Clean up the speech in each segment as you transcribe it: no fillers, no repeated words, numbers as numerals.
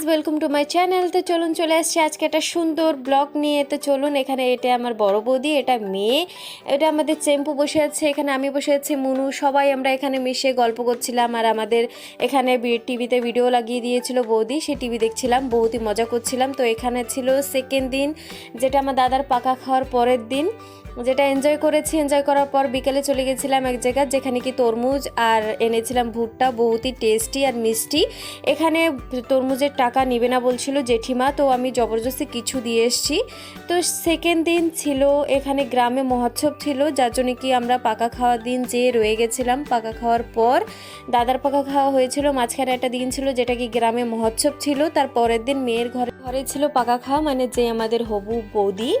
Welcome to my channel. তো চলুন চলে আসছি আজকে একটা সুন্দর ব্লগ নিয়ে। তো চলুন, এখানে এটা আমার বড় বৌদি, এটা মেয়ে, এটা আমাদের চেম্পু বসে আছে, এখানে আমি বসে আছি, মুনু, সবাই আমরা এখানে মিশে গল্প করছিলাম। আর আমাদের এখানে টিভিতে ভিডিও লাগিয়ে দিয়েছিল বৌদি, সেই টিভি দেখছিলাম, বহুত মজা করছিলাম। তো এখানে ছিল সেকেন্ড দিন, যেটা আমার দাদার পাকা খাওয়ার পরের দিন, যেটা এনজয় করেছি। এনজয় করার পর বিকেলে চলে গেছিলাম এক জায়গায়, যেখানে কি তরমুজ আর এনেছিলাম ভুট্টা, বহুতই টেস্টি আর মিষ্টি। এখানে তরমুজের টাকা নেবে না বলছিল জেঠিমা, তো আমি জবরদস্তি কিছু দিয়ে এসেছি। তো সেকেন্ড দিন ছিল এখানে গ্রামে মহোৎসব ছিল, যার জন্য কি আমরা পাকা খাওয়ার দিন যে রয়ে গেছিলাম। পাকা খাওয়ার পর দাদার পাকা খাওয়া হয়েছিল, মাঝখানে একটা দিন ছিল যেটা কি গ্রামে মহোৎসব ছিল, তার পরের দিন মেয়ের ঘরে ছিল পাকা খাওয়া, মানে যে আমাদের হবু বৌদি।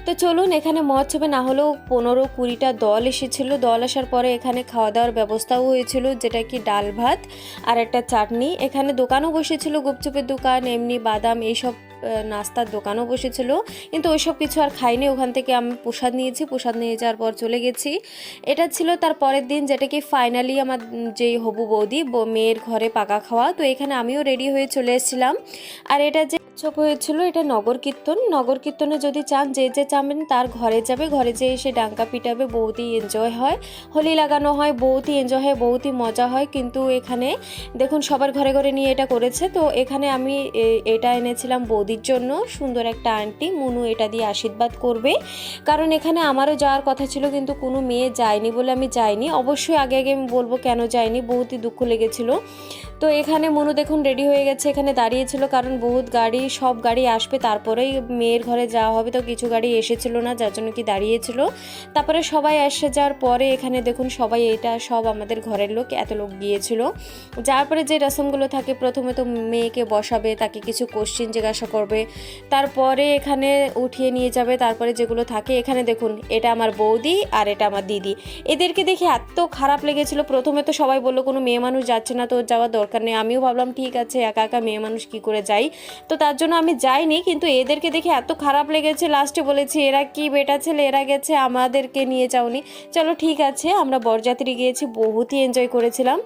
তো চলুন, এখানে মহোৎসবে না হলেও 15-20টা দল এসেছিল। দল আসার পরে এখানে খাওয়া দাওয়ার ব্যবস্থাও হয়েছিল, যেটা কি ডাল ভাত আর একটা চাটনি। এখানে দোকানও বসেছিল, গুপচুপের দোকান, এমনি বাদাম, এইসব নাস্তার দোকানও বসেছিল, কিন্তু ওইসব কিছু আর খাইনি। ওখান থেকে আমি প্রসাদ নিয়েছি, প্রসাদ নিয়ে যাওয়ার পর চলে গেছি। এটা ছিল তার পরের দিন, যেটা কি ফাইনালি আমার যেই হবু বৌদি মেয়ের ঘরে পাকা খাওয়া। তো এখানে আমিও রেডি হয়ে চলে এসেছিলাম। আর এটা যে উৎসব হয়েছিল, এটা নগর কীর্তন। নগর কীর্তনে যদি চান, যে যে চাবেন তার ঘরে যাবে, ঘরে যেয়ে এসে ডাঙ্কা পিটাবে, বহুতই এনজয় হয়, হোলি লাগানো হয়, বহুতই এনজয় হয়, বহুতই মজা হয়। কিন্তু এখানে দেখুন সবার ঘরে ঘরে নিয়ে এটা করেছে। তো এখানে আমি এটা এনেছিলাম বৌদির জন্য, সুন্দর একটা আন্টি, মুনু এটা দিয়ে আশীর্বাদ করবে, কারণ এখানে আমারও যাওয়ার কথা ছিল, কিন্তু কোনো মেয়ে যায়নি বলে আমি যাইনি। অবশ্যই আগে আগে আমি বলবো কেন যাইনি, বহুতই দুঃখ লেগেছিল। তো এখানে মনু দেখুন রেডি হয়ে গেছে, এখানে দাঁড়িয়েছিল, কারণ বহুত গাড়ি, সব গাড়ি আসবে তারপরেই মেয়ের ঘরে যাওয়া হবে। তো কিছু গাড়ি এসেছিল না, যার জন্য কি দাঁড়িয়েছিল। তারপরে সবাই এসে যাওয়ার পরে এখানে দেখুন সবাই, এটা সব আমাদের ঘরের লোক, এত লোক গিয়েছিল। যার পরে যে রসমগুলো থাকে, প্রথমে তো মেয়েকে বসাবে, তাকে কিছু কোশ্চেন জিজ্ঞাসা করবে, তারপরে এখানে উঠিয়ে নিয়ে যাবে, তারপরে যেগুলো থাকে। এখানে দেখুন এটা আমার বৌদি আর এটা আমার দিদি। এদেরকে দেখে এত খারাপ লেগেছিল। প্রথমে তো সবাই বললো কোনো মেয়ে মানুষ যাচ্ছে না, তো যাওয়ার দরকার নেই। আমিও ভাবলাম ঠিক আছে, একা একা মেয়ে মানুষ কী করে যাই, তো তার জন্য আমি যাইনি। কিন্তু এদেরকে দেখে এত খারাপ লেগেছে, লাস্টে বলেছি এরা কি বেটা ছেলে, এরা গেছে, আমাদেরকে নিয়ে যাওনি। চলো ঠিক আছে, আমরা বরযাত্রী গিয়েছি, বহুতই এনজয় করেছিলাম।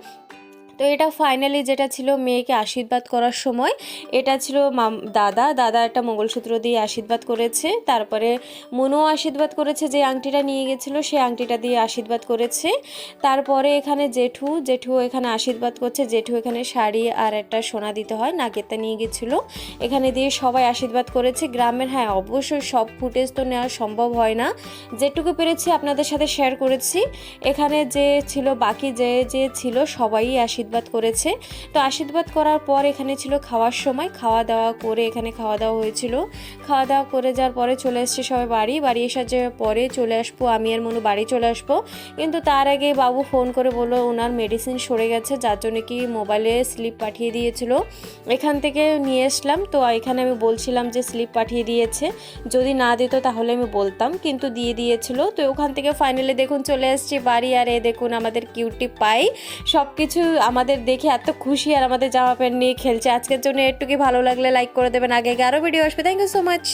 তো এটা ফাইনালি যেটা ছিল মেয়েকে আশীর্বাদ করার সময়, এটা ছিল দাদা একটা মঙ্গলসূত্র দিয়ে আশীর্বাদ করেছে। তারপরে মনুও আশীর্বাদ করেছে, যে আংটিটা নিয়ে গেছিলো সেই আংটিটা দিয়ে আশীর্বাদ করেছে। তারপরে এখানে জেঠু এখানে আশীর্বাদ করছে। জেঠু এখানে শাড়ি আর একটা সোনা দিতে হয়, নাকেরটা নিয়ে গেছিলো, এখানে দিয়ে সবাই আশীর্বাদ করেছে গ্রামের। হ্যাঁ, অবশ্যই সব ফুটেজ তো নেওয়া সম্ভব হয় না, যেটুকু পেরেছি আপনাদের সাথে শেয়ার করেছি। এখানে যে ছিল বাকি যে ছিল সবাই আশীর্বাদ করেছে। তো আশীর্বাদ করার পর এখানে ছিল খাওয়ার সময়, খাওয়া দাওয়া করে এখানে খাওয়া দাওয়া হয়েছিল। খাওয়া দাওয়া করে যাওয়ার পরে চলে এসছে সবাই বাড়ি এসে যে পরে চলে আসবো, আমি আর মনু বাড়ি চলে আসবো। কিন্তু তার আগে বাবু ফোন করে বললো ওনার মেডিসিন সরে গেছে, যার জন্য কি মোবাইলে স্লিপ পাঠিয়ে দিয়েছিল, এখান থেকে নিয়ে আসলাম। তো এখানে আমি বলছিলাম যে স্লিপ পাঠিয়ে দিয়েছে, যদি না দিত তাহলে আমি বলতাম, কিন্তু দিয়ে দিয়েছিল। তো ওখান থেকে ফাইনালি দেখুন চলে আসছি বাড়ি। আর এ দেখুন আমাদের কিউটি পাই, সব কিছু আমাদের দেখে এত খুশি, আর আমাদের জামা প্যান্ট নিয়ে খেলছে। আজকের জন্য একটুকি ভালো লাগলে লাইক করে দেবেন, আগে আরও ভিডিও আসবে। Thank you so much.